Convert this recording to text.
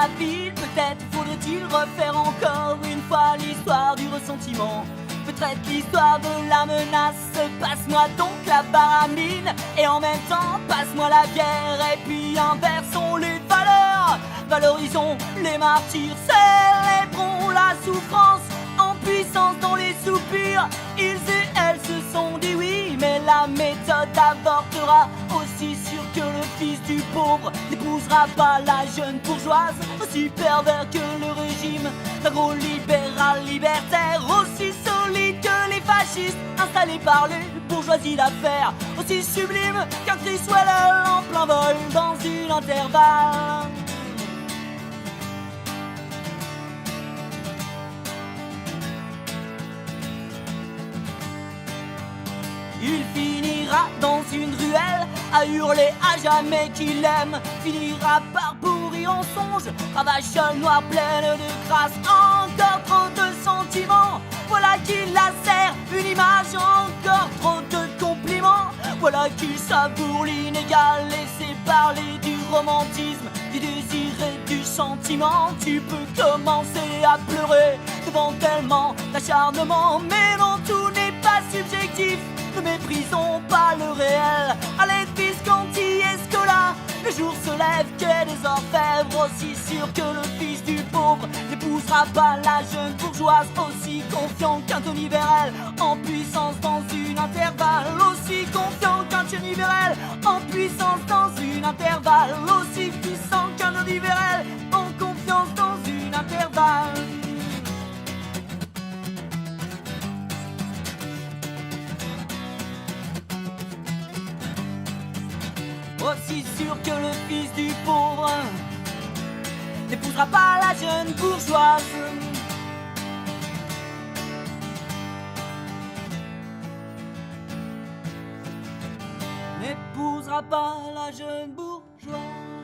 la ville. Peut-être faudrait-il refaire encore une fois l'histoire du ressentiment. Peut-être l'histoire de la menace. Passe-moi donc la baramine et en même temps passe-moi la guerre. Et puis inversons les valeurs, valorisons les martyrs, célébrons la souffrance en puissance dans les soupirs. Ils et elles se sont dit oui, mais la méthode avortera. Aussi sûr que le fils du pauvre n'épousera pas la jeune bourgeoise. Aussi pervers que le régime agro-libéral libertaire. Aussi solide que les fascistes installés par les bourgeoisies d'affaires. Aussi sublime qu'un Chris Weller en plein vol dans une intervalle. Il finira dans une ruelle à hurler à jamais qu'il aime. Finira par pourrir en songe, ravachole noire pleine de crasse. Encore trop de sentiments, voilà qu'il lacère une image. Encore trop de compliments, voilà qu'il savoure l'inégal. Laissez parler du romantisme, du désir et du sentiment. Tu peux commencer à pleurer devant tellement d'acharnement. Mais non, tout n'est pas subjectif. Ne méprisons pas le réel. Allez, Visconti, Escola, le jour se lève, quai des orfèvres. Aussi sûr que le fils du pauvre n'épousera pas la jeune bourgeoise. Aussi confiant qu'un Tony Vérel en puissance dans une intervalle. Aussi confiant qu'un Thierry Vérel en puissance dans une intervalle. Aussi puissant qu'un Tony Vérel en confiance dans une intervalle. Aussi sûr que le fils du pauvre n'épousera pas la jeune bourgeoise. N'épousera pas la jeune bourgeoise.